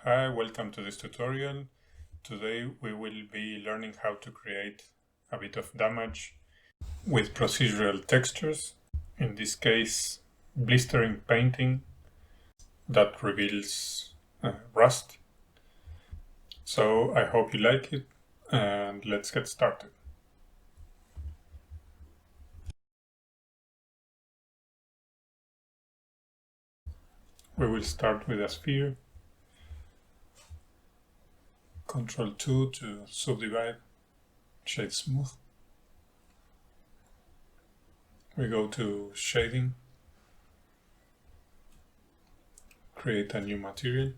Hi, welcome to this tutorial. Today we will be learning how to create a bit of damage with procedural textures. In this case, blistering painting that reveals rust. So I hope you like it and let's get started. We will start with a sphere. Ctrl 2 to subdivide, shade smooth. We go to shading, create a new material.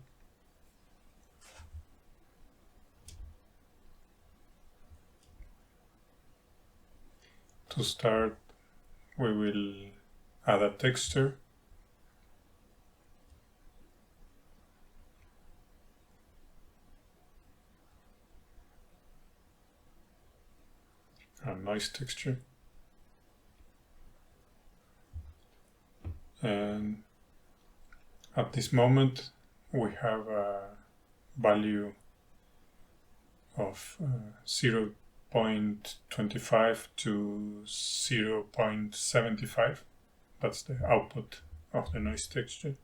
To start, we will add a texture. A noise texture. And at this moment we have a value of 0.25 to 0.75. That's the output of the noise texture.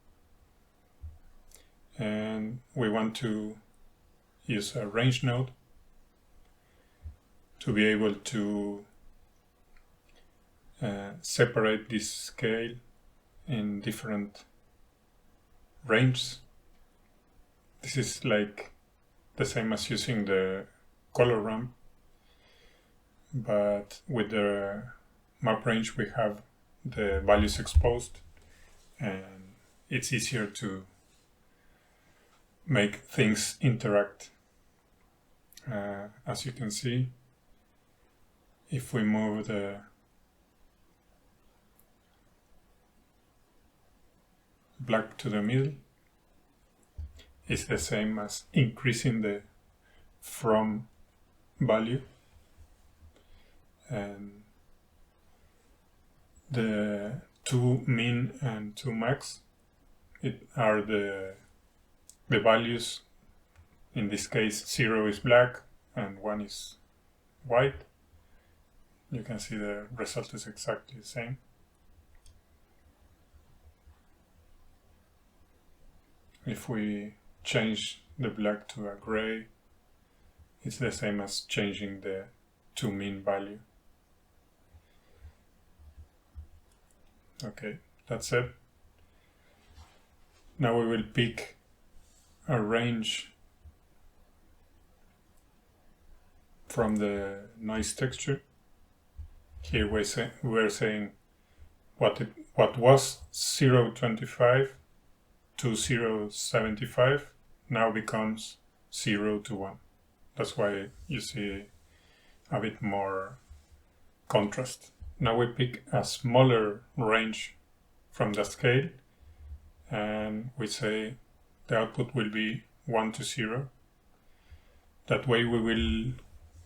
And we want to use a range node to be able to separate this scale in different ranges. This is like the same as using the color ramp, but with the map range we have the values exposed and it's easier to make things interact. As you can see, if we move the black to the middle, it's the same as increasing the from value, and the 2 min and 2 max are the values. In this case 0 is black and 1 is white. You can see the result is exactly the same. If we change the black to a gray, it's the same as changing the 2 min value. Okay, that's it. Now we will pick a range from the noise texture. Here we're saying what was 0.25 to 0.75 now becomes 0 to 1. That's why you see a bit more contrast. Now we pick a smaller range from the scale and we say the output will be 1 to 0. That way we will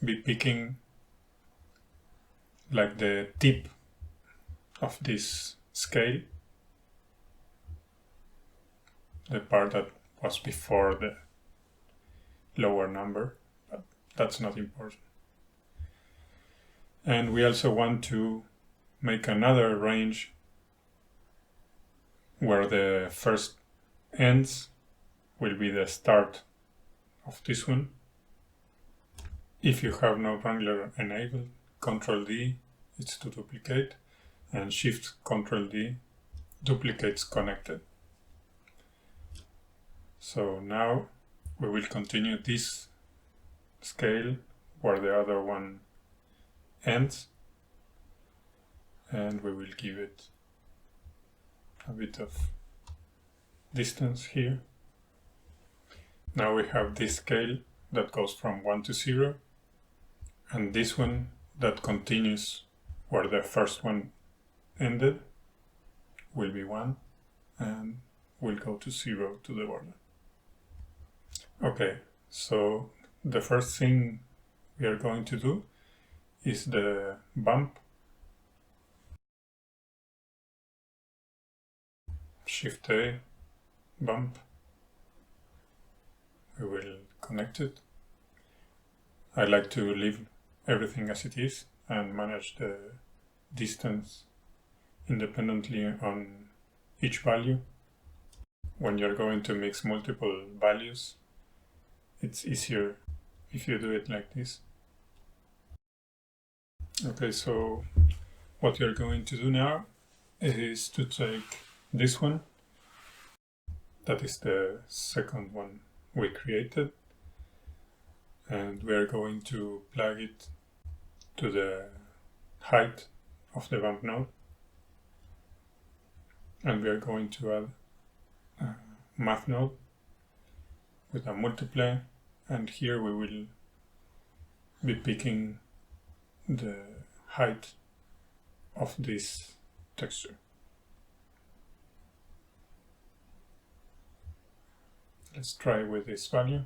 be picking like the tip of this scale, the part that was before the lower number, but that's not important. And we also want to make another range where the first ends will be the start of this one. If you have no wrangler enabled, Ctrl D is to duplicate, and Shift Ctrl D duplicates connected. So now we will continue this scale where the other one ends, and we will give it a bit of distance here. Now we have this scale that goes from 1 to 0, and this one that continues where the first one ended will be 1 and will go to 0 to the border. Okay, so the first thing we are going to do is the bump. Shift A, bump. we will connect it. I like to leave everything as it is and manage the distance independently on each value. When you're going to mix multiple values, it's easier if you do it like this. Okay, so what you're going to do now is to take this one, that is the second one we created, and we are going to plug it to the height of the bump node, and we are going to add a math node with a multiply, and here we will be picking the height of this texture. Let's try with this value.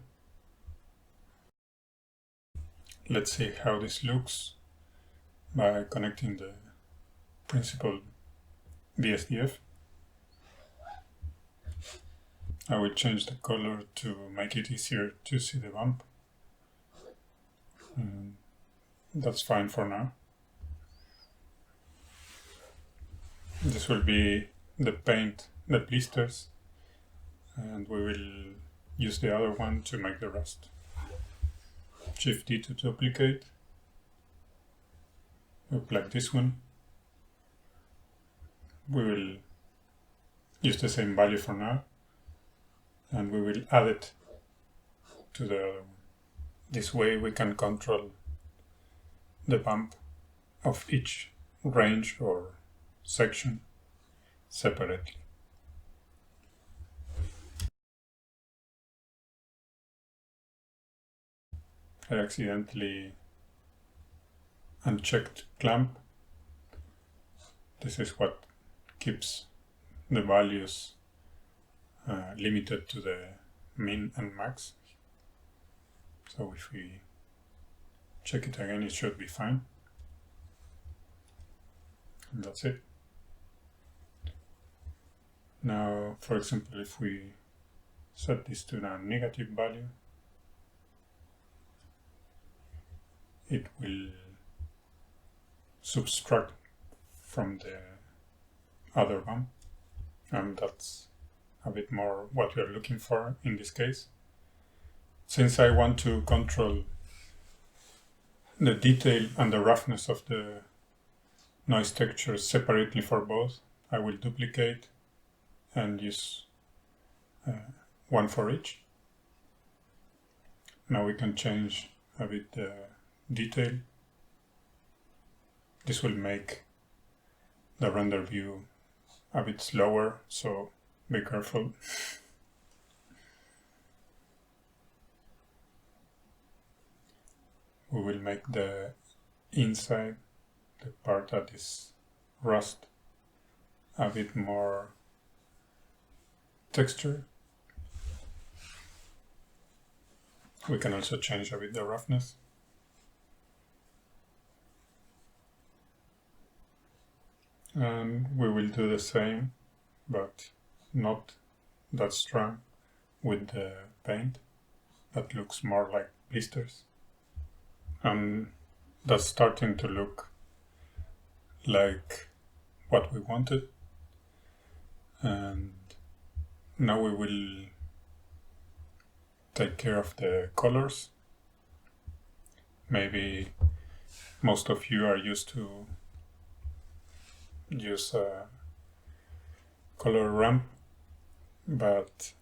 Let's see how this looks by connecting the principal BSDF. I will change the color to make it easier to see the bump. That's fine for now. This will be the paint, the blisters, and we will use the other one to make the rest. Shift D to duplicate. We'll plug this one. We will use the same value for now, and we will add it to the other one. This way we can control the bump of each range or section separately. I accidentally unchecked clamp. This is what keeps the values limited to the min and max. So if we check it again, it should be fine. And that's it. Now, for example, if we set this to a negative value, it will subtract from the other one, and that's a bit more what we are looking for in this case. Since I want to control the detail and the roughness of the noise textures separately for both, I will duplicate and use one for each. Now we can change a bit the detail. This will make the render view a bit slower, so be careful. We will make the inside, the part that is rust, a bit more texture. We can also change a bit the roughness. And we will do the same, but not that strong with the paint. That looks more like blisters. And that's starting to look like what we wanted. And now we will take care of the colors. Maybe most of you are used to use a color ramp, but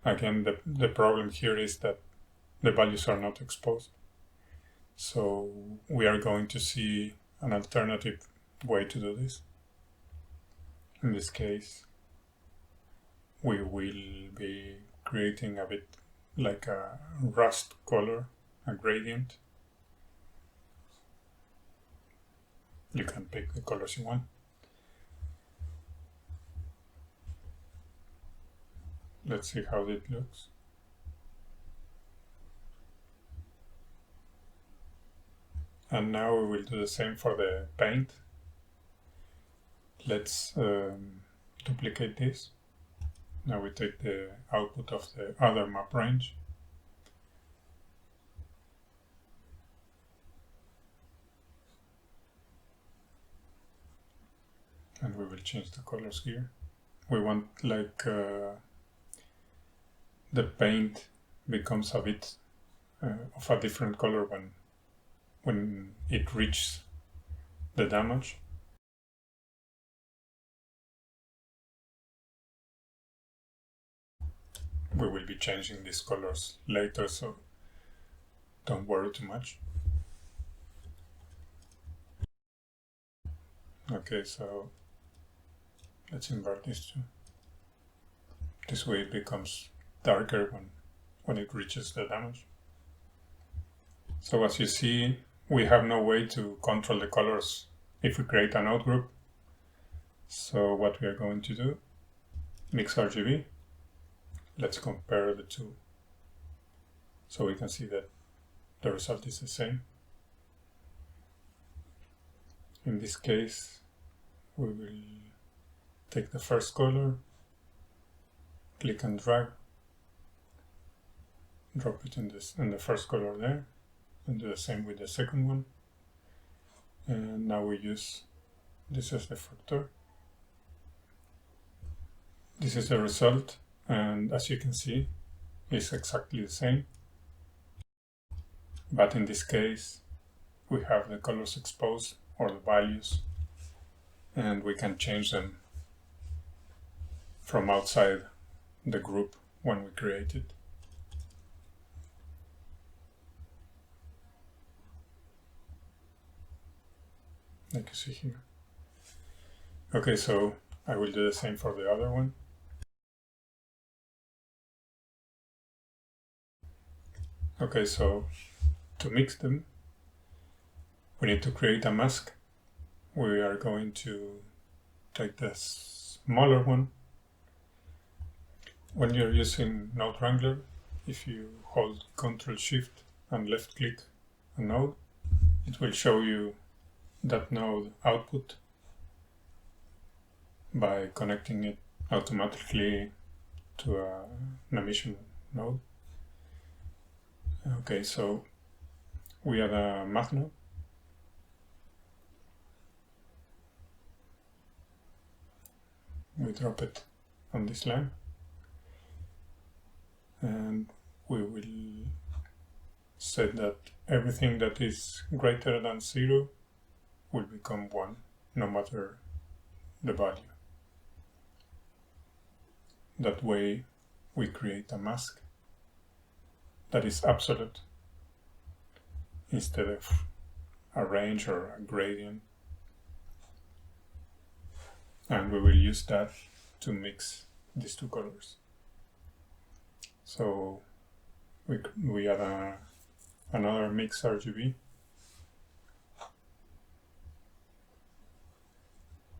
again the problem here is that the values are not exposed. So we are going to see an alternative way to do this. In this case, we will be creating a bit like a rust color, a gradient. You can pick the colors you want. Let's see how it looks. And now we will do the same for the paint. Let's duplicate this. Now we take the output of the other map range and we will change the colors here. We want like the paint becomes a bit of a different color when it reaches the damage. We will be changing these colors later, so don't worry too much. Okay, so let's invert these two. This way it becomes darker when it reaches the damage. So as you see, we have no way to control the colors if we create a node group. So what we are going to do, mix RGB. Let's compare the two so we can see that the result is the same. In this case, we will take the first color, click and drag, drop it in the first color there, and do the same with the second one. And now we use this as the factor. This is the result, and as you can see, it's exactly the same. But in this case, we have the colors exposed, or the values, and we can change them from outside the group when we create it. Like you see here. Okay, so I will do the same for the other one. Okay, so to mix them, we need to create a mask. We are going to take the smaller one. When you're using Node Wrangler, if you hold Ctrl-Shift and left-click a node, it will show you that node output by connecting it automatically to an emission node. Okay, so we add a math node. We drop it on this line, and we will set that everything that is greater than 0 will become 1, no matter the value. That way we create a mask that is absolute instead of a range or a gradient. And we will use that to mix these two colors. So we add another mix RGB.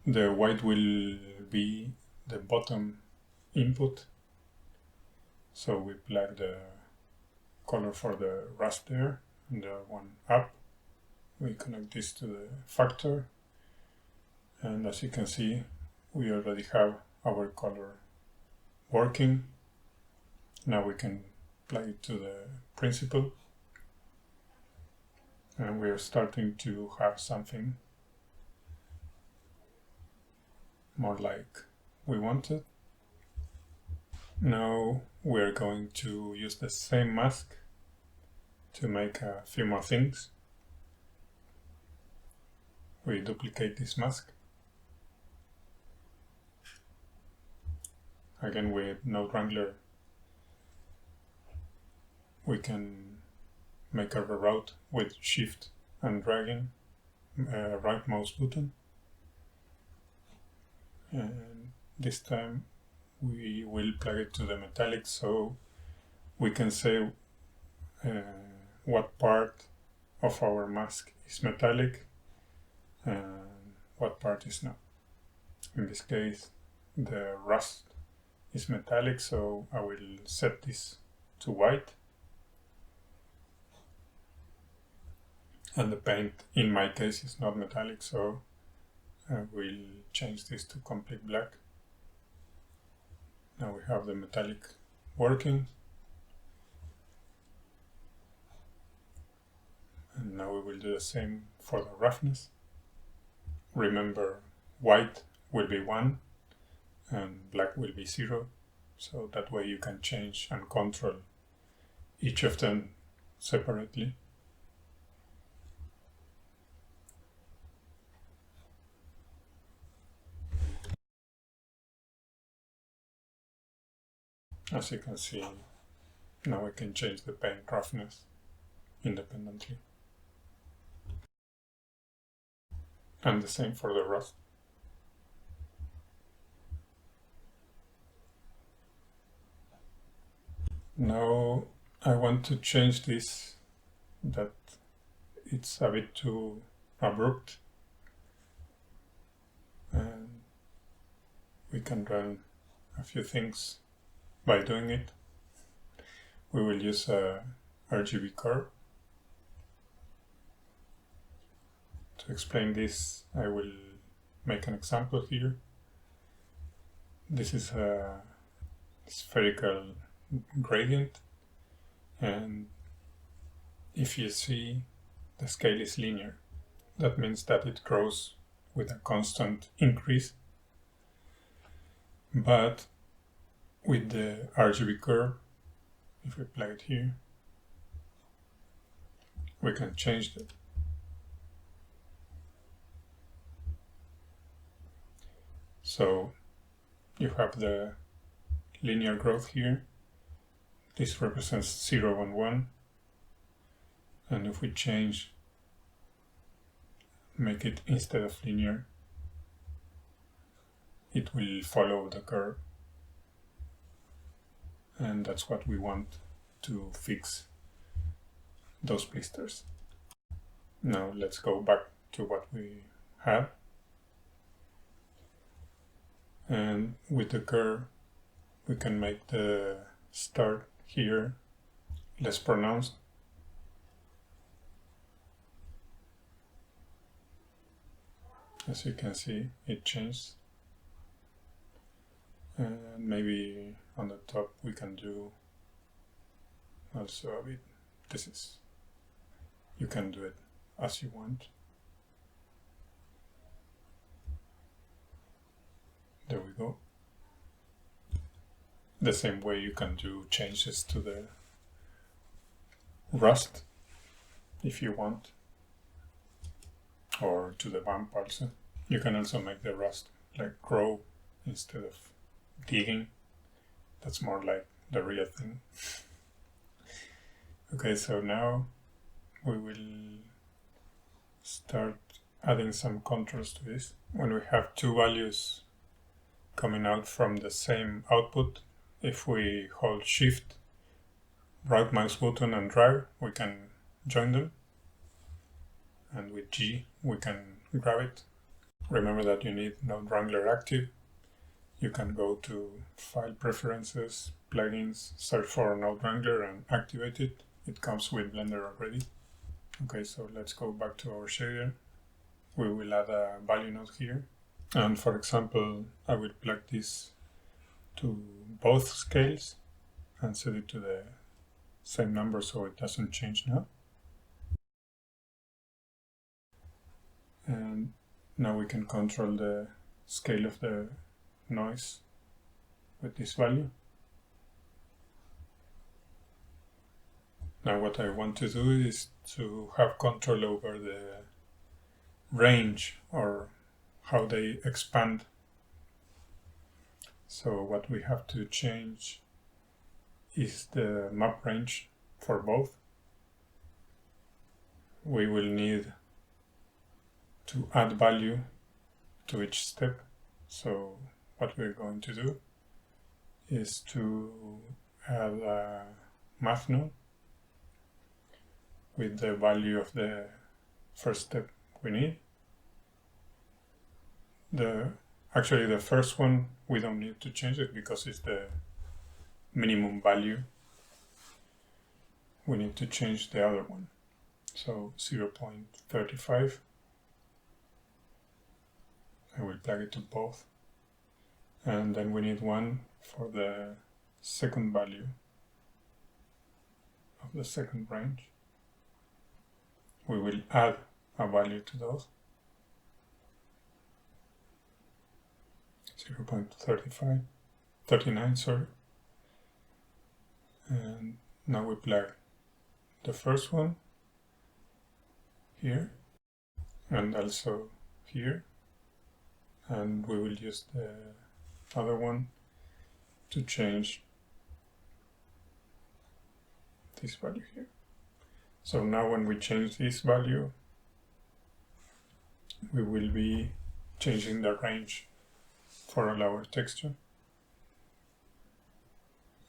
The white will be the bottom input. So we plug the color for the rust there and the one up. We connect this to the factor. And as you can see, we already have our color working. Now we can plug it to the principle. And we are starting to have something more like we wanted. Now we're going to use the same mask to make a few more things. We duplicate this mask. Again, with Node Wrangler, we can make a reroute with Shift and dragging right mouse button. And this time we will plug it to the metallic, so we can say what part of our mask is metallic and what part is not. In this case, the rust is metallic, so I will set this to white. And the paint, in my case, is not metallic, so I will change this to complete black. Now we have the metallic working. And now we will do the same for the roughness. Remember, white will be 1 and black will be 0. So that way you can change and control each of them separately. As you can see, now we can change the paint roughness independently. And the same for the rust. Now I want to change this, that it's a bit too abrupt. And we can run a few things by doing it. We will use a RGB curve. To explain this, I will make an example here. This is a spherical gradient, and if you see, the scale is linear. That means that it grows with a constant increase. But with the RGB curve, if we plug it here, we can change it. So you have the linear growth here. This represents 0 and 1. And if we change, make it instead of linear, it will follow the curve. And that's what we want to fix those blisters. Now let's go back to what we had. And with the curve, we can make the start here less pronounced. As you can see, it changed. And maybe on the top we can do also a bit. You can do it as you want. There we go. The same way you can do changes to the rust if you want, or to the bump also. You can also make the rust like grow instead of digging. That's more like the real thing. Okay, so now we will start adding some controls to this. When we have two values coming out from the same output, if we hold Shift, right mouse button and drag, we can join them. And with G, we can grab it. Remember that you need Node Wrangler active. You can go to File Preferences, Plugins, search for Node Wrangler and activate it. It comes with Blender already. Okay, so let's go back to our shader. We will add a value node here. And for example, I will plug this to both scales and set it to the same number so it doesn't change now. And now we can control the scale of the noise with this value. Now what I want to do is to have control over the range, or how they expand. So what we have to change is the map range for both. We will need to add value to each step. So what we're going to do is to add a math node with the value of the first step we need. Actually the first one we don't need to change it because it's the minimum value. We need to change the other one. So 0.35. I will plug it to both. And then we need one for the second value of the second range. We will add a value to those. 0.39, sorry. And now we plug the first one here and also here, and we will use the other one to change this value here. So now when we change this value, we will be changing the range for all our texture,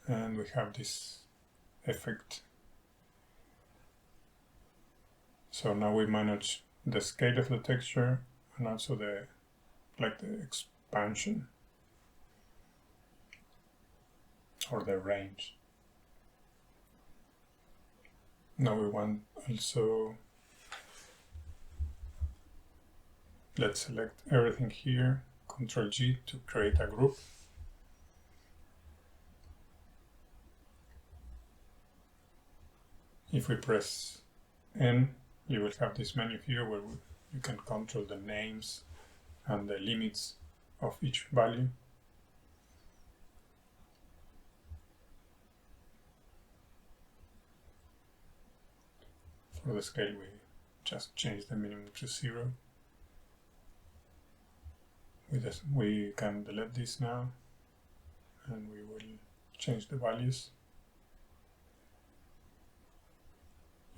and we have this effect. So now we manage the scale of the texture and also the expansion or the range. Now we want also, let's select everything here, Ctrl G to create a group. If we press N, you will have this menu here where you can control the names and the limits of each value. For the scale, we just change the minimum to 0. We can delete this now, and we will change the values.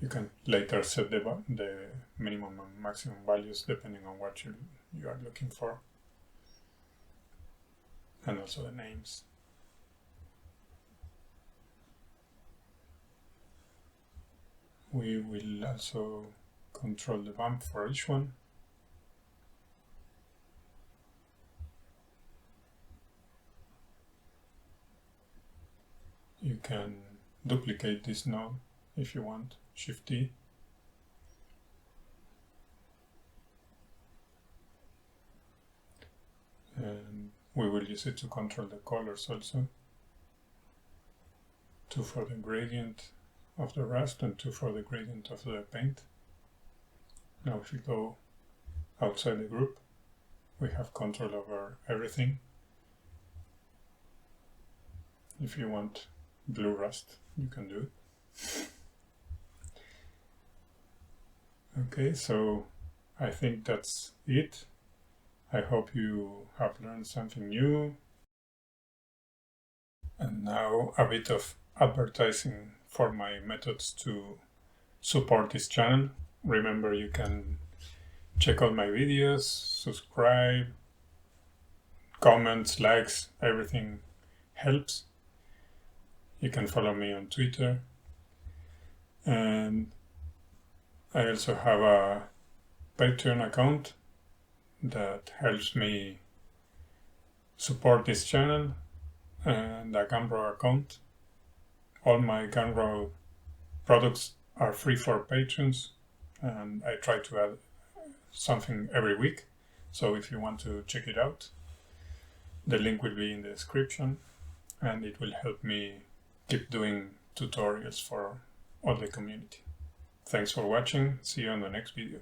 You can later set the minimum and maximum values depending on what you are looking for, and also the names. We will also control the bump for each one. You can duplicate this node if you want, Shift D. And we will use it to control the colors also. 2 for the gradient of the rust and 2 for the gradient of the paint. Now if we go outside the group, we have control over everything. If you want blue rust, you can do it. Okay, so I think that's it. I hope you have learned something new. And now a bit of advertising for my methods to support this channel. Remember, you can check out my videos, subscribe, comments, likes, everything helps. You can follow me on Twitter. And I also have a Patreon account that helps me support this channel, and a Gumroad account. All my Gumroad products are free for patrons, and I try to add something every week. So if you want to check it out, the link will be in the description, and it will help me keep doing tutorials for all the community. Thanks for watching. See you on the next video.